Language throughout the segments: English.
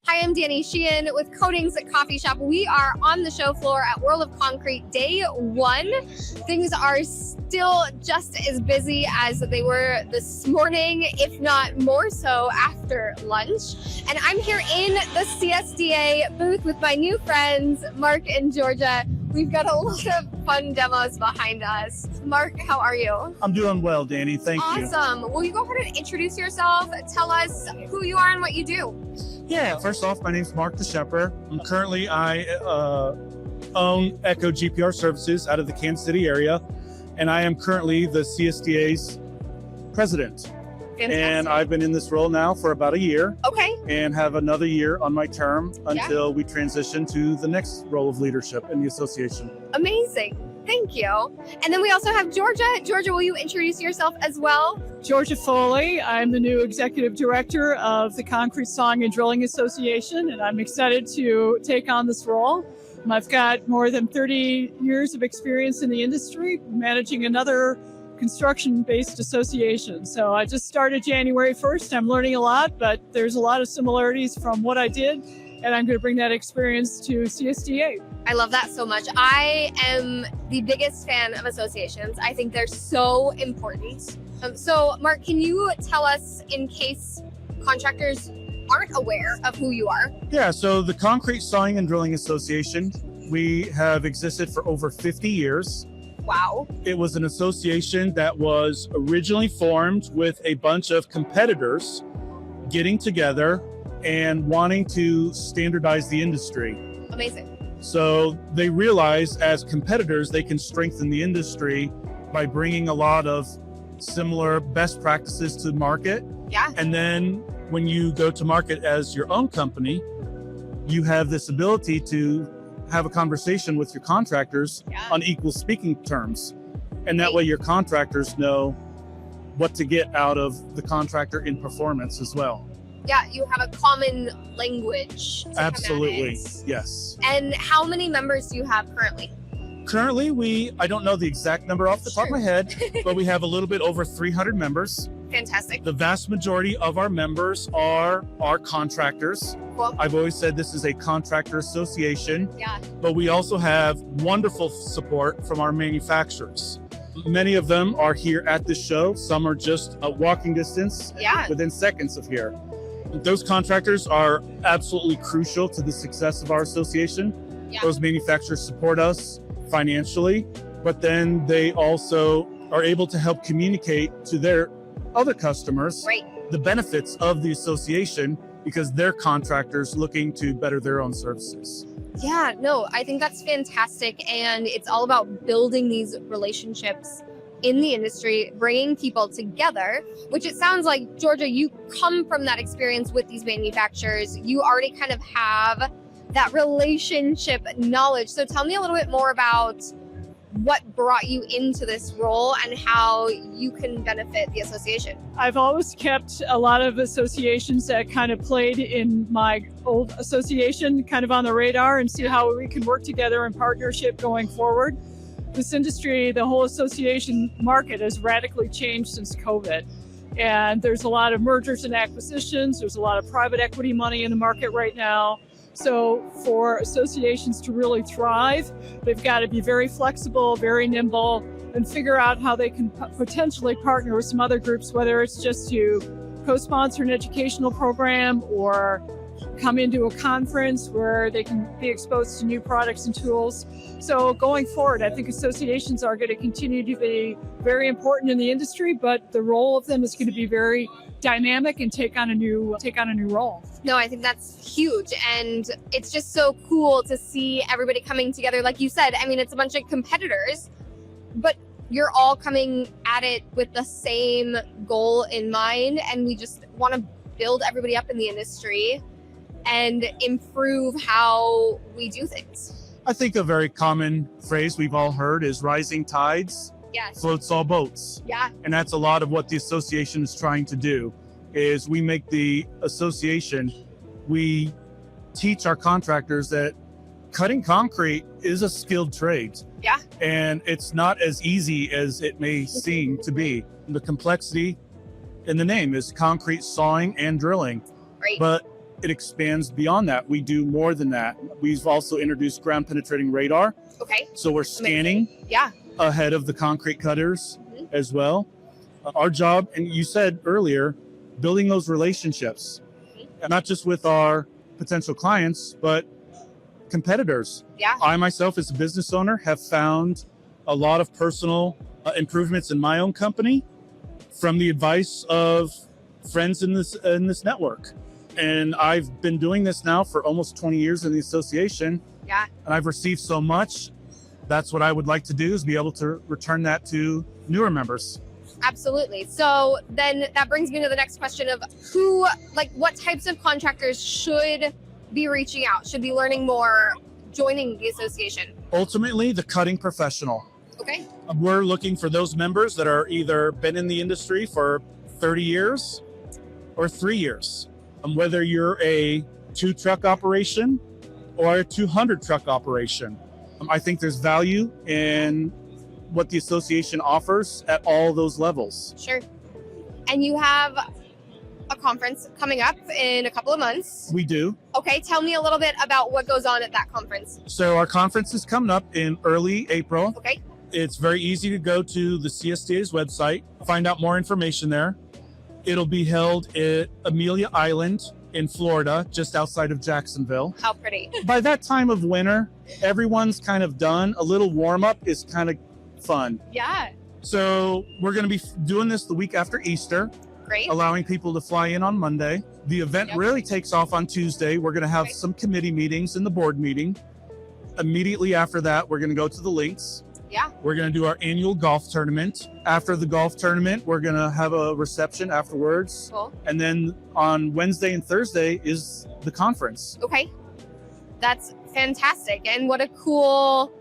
Hi, I'm Danny Sheehan with Coatings Coffee Shop. We are on the show floor at World of Concrete Day 1. Things are still just as busy as they were this morning, if not more so after lunch. And I'm here in the CSDA booth with my new friends, Mark and Georgia. We've got a lot of fun demos behind us. Mark, how are you? I'm doing well, Danny. Thank you. Awesome. Will you go ahead and introduce yourself? Tell us who you are and what you do. Yeah, first off, my name's Mark the Shepherd. I own Echo GPR Services out of the Kansas City area, and I am currently the CSDA's president. Fantastic. And I've been in this role now for about a year. Okay. And have another year on my term until we transition to the next role of leadership in the association. Amazing. Thank you. And then we also have Georgia. Georgia, will you introduce yourself as well? Georgia Foley. I'm the new executive director of the Concrete Sawing and Drilling Association, and I'm excited to take on this role. I've got more than 30 years of experience in the industry, managing another construction-based association. So I just started January 1st. I'm learning a lot, but there's a lot of similarities from what I did, and I'm going to bring that experience to CSDA. I love that so much. I am the biggest fan of associations. I think they're so important. So, Mark, can you tell us, in case contractors aren't aware of who you are? Yeah, so the Concrete Sawing and Drilling Association, we have existed for over 50 years. Wow. It was an association that was originally formed with a bunch of competitors getting together and wanting to standardize the industry. Amazing. So they realized as competitors, they can strengthen the industry by bringing a lot of similar best practices to market. Yeah. And then when you go to market as your own company, you have this ability to have a conversation with your contractors on equal speaking terms. And that way your contractors know what to get out of the contractor in performance as well. Yeah, you have a common language. Absolutely, yes. And how many members do you have currently? Currently, I don't know the exact number off the top of my head, but we have a little bit over 300 members. Fantastic. The vast majority of our members are our contractors. Cool. I've always said this is a contractor association, Yeah. but we also have wonderful support from our manufacturers. Many of them are here at the show. Some are just a walking distance within seconds of here. Those contractors are absolutely crucial to the success of our association. Yeah. Those manufacturers support us financially, but then they also are able to help communicate to their other customers the benefits of the association because they're contractors looking to better their own services. Yeah, no, I think that's fantastic. And it's all about building these relationships in the industry, bringing people together, which it sounds like, Georgia, you come from that experience with these manufacturers. You already kind of have that relationship knowledge. So tell me a little bit more about what brought you into this role and how you can benefit the association. I've always kept a lot of associations that kind of played in my old association kind of on the radar and see how we can work together in partnership going forward. This industry, the whole association market has radically changed since COVID. And there's a lot of mergers and acquisitions. There's a lot of private equity money in the market right now. So for associations to really thrive, they've got to be very flexible, very nimble, and figure out how they can potentially partner with some other groups, whether it's just to co-sponsor an educational program or come into a conference where they can be exposed to new products and tools. So going forward, I think associations are going to continue to be very important in the industry, but the role of them is going to be very dynamic and take on a new role. No, I think that's huge. And it's just so cool to see everybody coming together. Like you said, I mean, it's a bunch of competitors, but you're all coming at it with the same goal in mind. And we just want to build everybody up in the industry and improve how we do things. I think a very common phrase we've all heard is rising tides floats all boats. Yeah. And that's a lot of what the association is trying to do, is we make the association, we teach our contractors that cutting concrete is a skilled trade. Yeah. And it's not as easy as it may seem to be. The complexity in the name is concrete sawing and drilling. Right. But it expands beyond that. We do more than that. We've also introduced ground penetrating radar. Okay. So we're scanning Yeah. ahead of the concrete cutters as well. Our job, and you said earlier, building those relationships, not just with our potential clients, but competitors. Yeah. I myself, as a business owner, have found a lot of personal improvements in my own company from the advice of friends in this network. And I've been doing this now for almost 20 years in the association. Yeah. And I've received so much. That's what I would like to do, is be able to return that to newer members. Absolutely. So then that brings me to the next question of what types of contractors should be reaching out, should be learning more, joining the association? Ultimately, the cutting professional. Okay. We're looking for those members that are either been in the industry for 30 years or 3 years. Whether you're a 2-truck operation or a 200-truck operation. I think there's value in what the association offers at all those levels. Sure. And you have a conference coming up in a couple of months. We do. Okay, tell me a little bit about what goes on at that conference. So our conference is coming up in early April. Okay. It's very easy to go to the CSDA's website, find out more information there. It'll be held at Amelia Island in Florida, just outside of Jacksonville. How pretty. By that time of winter, everyone's kind of done. A little warm up is kind of fun. Yeah. So we're going to be doing this the week after Easter, Great. allowing people to fly in on Monday. The event really takes off on Tuesday. We're going to have some committee meetings and the board meeting. Immediately after that, we're going to go to the links. Yeah. We're going to do our annual golf tournament. After the golf tournament, we're going to have a reception afterwards. Cool. And then on Wednesday and Thursday is the conference. Okay. That's fantastic. And what a cool,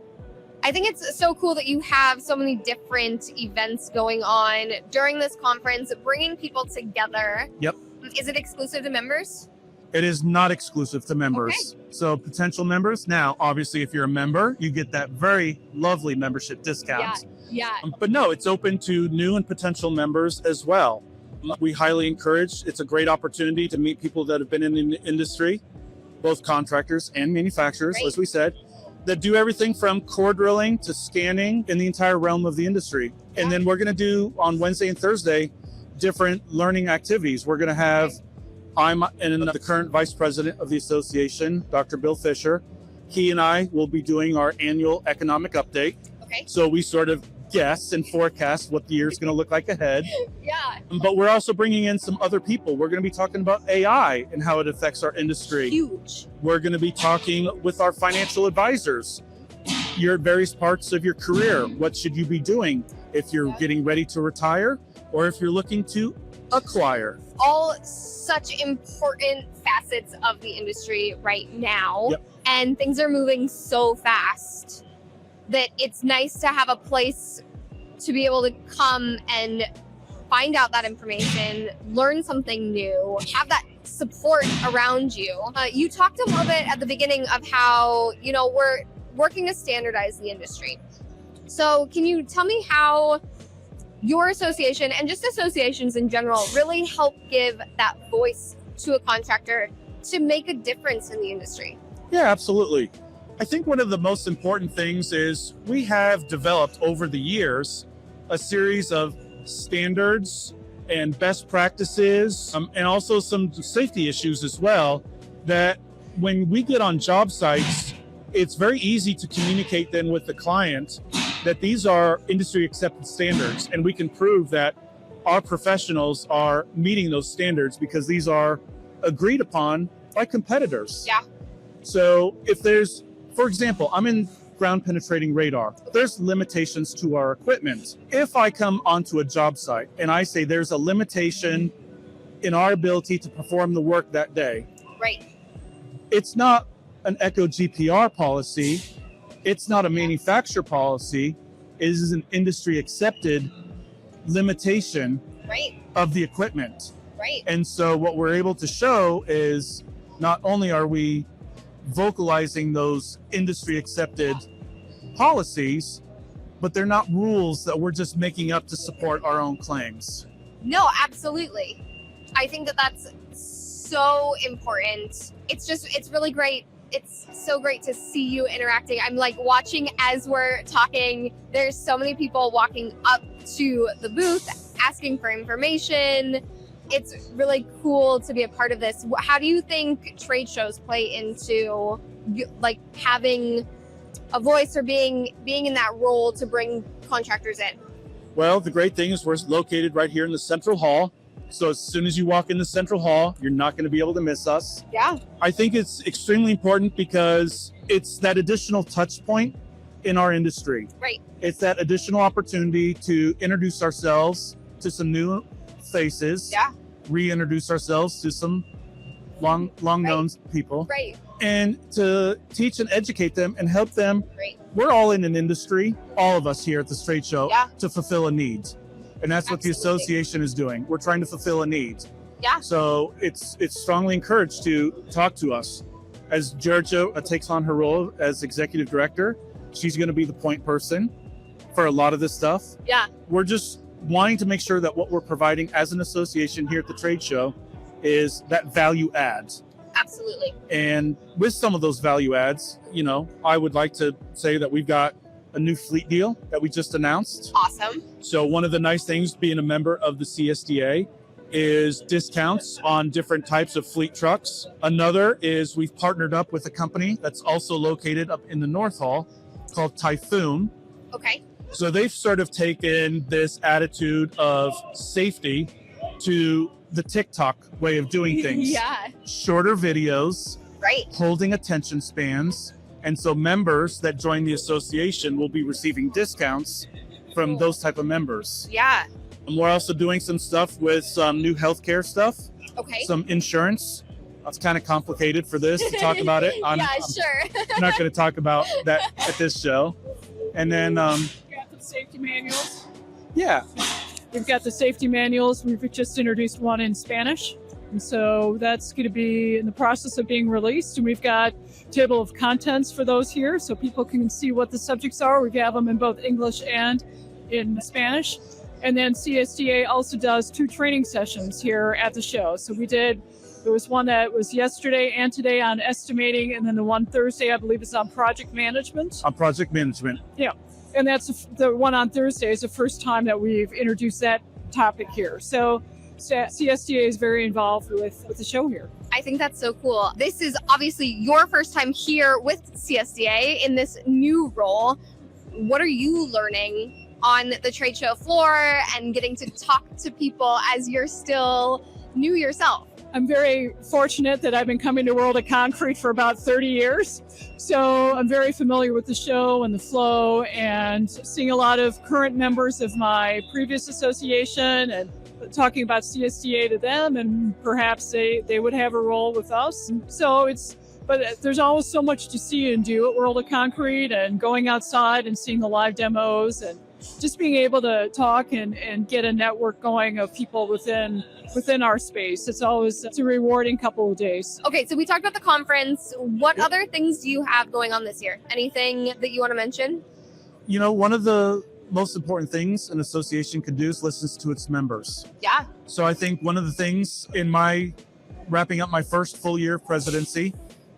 I think it's so cool that you have so many different events going on during this conference, bringing people together. Yep. Is it exclusive to members? It is not exclusive to members. Okay. So potential members, now, obviously, if you're a member, you get that very lovely membership discount. Yeah. But no, it's open to new and potential members as well. We highly encourage, it's a great opportunity to meet people that have been in the industry, both contractors and manufacturers, Great. as we said, that do everything from core drilling to scanning in the entire realm of the industry. Yeah. And then we're going to do on Wednesday and Thursday different learning activities. We're going to have, I'm the current vice president of the association, Dr. Bill Fisher. He and I will be doing our annual economic update. Okay. So we sort of guess and forecast what the year's going to look like ahead. Yeah. But we're also bringing in some other people. We're going to be talking about AI and how it affects our industry. Huge. We're going to be talking with our financial advisors. You're at various parts of your career. What should you be doing if you're getting ready to retire or if you're looking to acquire? All such important facets of the industry right now. Yep. And things are moving so fast that it's nice to have a place to be able to come and find out that information, learn something new, have that support around you. You talked a little bit at the beginning of how, we're working to standardize the industry. So can you tell me how your association and just associations in general really help give that voice to a contractor to make a difference in the industry? Yeah, absolutely. I think one of the most important things is we have developed over the years a series of standards and best practices and also some safety issues as well, that when we get on job sites, it's very easy to communicate then with the client that these are industry accepted standards, and we can prove that our professionals are meeting those standards because these are agreed upon by competitors. Yeah. So if there's, for example, I'm in ground penetrating radar. There's limitations to our equipment. If I come onto a job site and I say there's a limitation in our ability to perform the work that day, Right. it's not an ECHO GPR policy. It's not a manufacturer policy. It is an industry accepted limitation Right. of the equipment. Right. And so what we're able to show is not only are we vocalizing those industry accepted policies, but they're not rules that we're just making up to support our own claims. No, absolutely. I think that that's so important. It's really great. It's so great to see you interacting. I'm like watching as we're talking. There's so many people walking up to the booth asking for information. It's really cool to be a part of this. How do you think trade shows play into like having a voice or being in that role to bring contractors in? Well, the great thing is we're located right here in the Central Hall. So as soon as you walk in the Central Hall, you're not going to be able to miss us. Yeah. I think it's extremely important because it's that additional touch point in our industry. Right. It's that additional opportunity to introduce ourselves to some new faces. Yeah. Reintroduce ourselves to some long known people. Right. And to teach and educate them and help them. Right. We're all in an industry, all of us here at this trade show, Yeah. to fulfill a need. And that's what the Absolutely. association is doing. We're trying to fulfill a need. Yeah. So it's strongly encouraged to talk to us. As Georgia takes on her role as executive director, she's going to be the point person for a lot of this stuff. Yeah. We're just wanting to make sure that what we're providing as an association here at the trade show is that value add. Absolutely. And with some of those value adds, I would like to say that we've got a new fleet deal that we just announced. Awesome. So one of the nice things being a member of the CSDA is discounts on different types of fleet trucks. Another is we've partnered up with a company that's also located up in the North Hall called Typhoon. Okay. So they've sort of taken this attitude of safety to the TikTok way of doing things. Yeah. Shorter videos, Right. holding attention spans. And so members that join the association will be receiving discounts from those type of members. Yeah. And we're also doing some stuff with some new healthcare stuff, Okay. some insurance. That's kind of complicated for this to talk about it. I'm Sure. not going to talk about that at this show. And then, We've got the safety manuals. yeah, We've got the safety manuals. We've just introduced one in Spanish. And so that's going to be in the process of being released. And we've got a table of contents for those here so people can see what the subjects are. We have them in both English and in Spanish. And then CSDA also does 2 training sessions here at the show. So there was one that was yesterday and today on estimating, and then the one Thursday, I believe, is on project management. on project management. Yeah. And that's the one on Thursday is the first time that we've introduced that topic here. So CSDA is very involved with the show here. I think that's so cool. This is obviously your first time here with CSDA in this new role. What are you learning on the trade show floor and getting to talk to people as you're still new yourself? I'm very fortunate that I've been coming to World of Concrete for about 30 years. So I'm very familiar with the show and the flow and seeing a lot of current members of my previous association and talking about CSDA to them, and perhaps they would have a role with us. But there's always so much to see and do at World of Concrete, and going outside and seeing the live demos and just being able to talk and get a network going of people within our space. It's a rewarding couple of days. Okay, so we talked about the conference. What other things do you have going on this year? Anything that you want to mention? One of the most important things an association could do is listen to its members. Yeah. So I think one of the things in my wrapping up my first full year of presidency,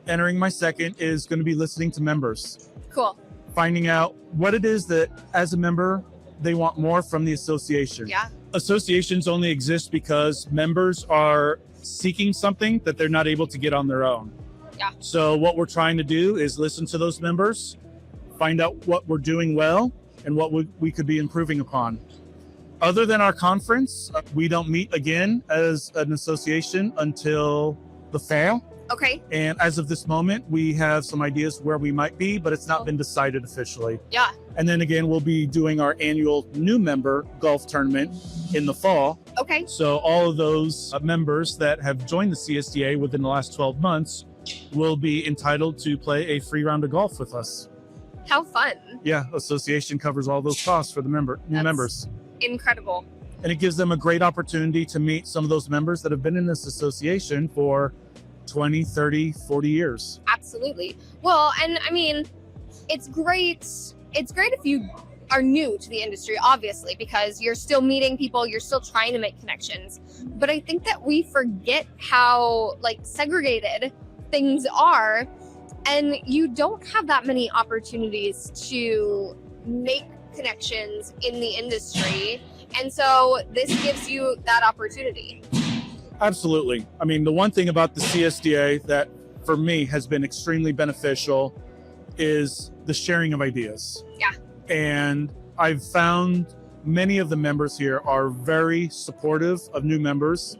entering my second, is going to be listening to members. Cool. Finding out what it is that as a member they want more from the association. Yeah. Associations only exist because members are seeking something that they're not able to get on their own. Yeah. So what we're trying to do is listen to those members, find out what we're doing well and what we could be improving upon. Other than our conference, we don't meet again as an association until the fall. Okay. And as of this moment, we have some ideas where we might be, but it's not been decided officially. Yeah. And then again, we'll be doing our annual new member golf tournament in the fall. Okay. So all of those members that have joined the CSDA within the last 12 months will be entitled to play a free round of golf with us. How fun. Yeah, association covers all those costs for the new members. Incredible. And it gives them a great opportunity to meet some of those members that have been in this association for 20, 30, 40 years. Absolutely. Well, and I mean, it's great if you are new to the industry, obviously, because you're still meeting people, you're still trying to make connections. But I think that we forget how like segregated things are, and you don't have that many opportunities to make connections in the industry. And so this gives you that opportunity. Absolutely. I mean, the one thing about the CSDA that for me has been extremely beneficial is the sharing of ideas. Yeah. And I've found many of the members here are very supportive of new members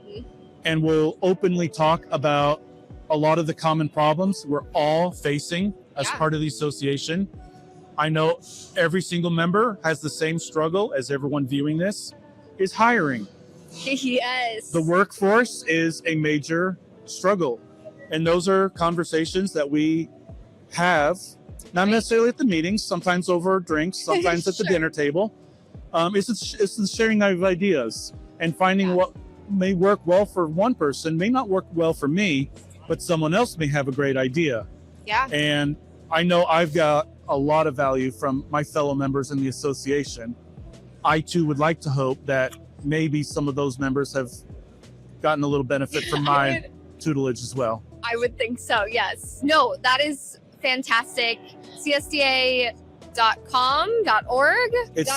and will openly talk about a lot of the common problems we're all facing as part of the association. I know every single member has the same struggle as everyone viewing this, is hiring. Yes. The workforce is a major struggle. And those are conversations that we have, not necessarily at the meetings, sometimes over drinks, sometimes at the dinner table. It's the sharing of ideas and finding what may work well for one person, may not work well for me, but someone else may have a great idea. Yeah. And I know I've got a lot of value from my fellow members in the association. I too would like to hope that maybe some of those members have gotten a little benefit from my tutelage as well. I would think so, yes. No, that is fantastic. CSDA.com.org? It's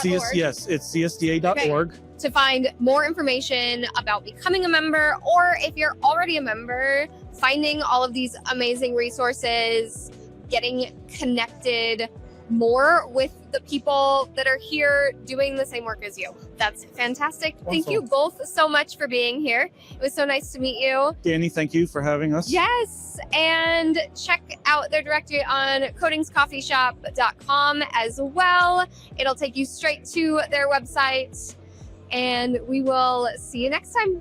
CSDA.org. To find more information about becoming a member, or if you're already a member, finding all of these amazing resources, getting connected more with the people that are here doing the same work as you. That's fantastic. Awesome. Thank you both so much for being here. It was so nice to meet you. Danny, thank you for having us. Yes, and check out their directory on codingscoffeeshop.com as well. It'll take you straight to their website, and we will see you next time.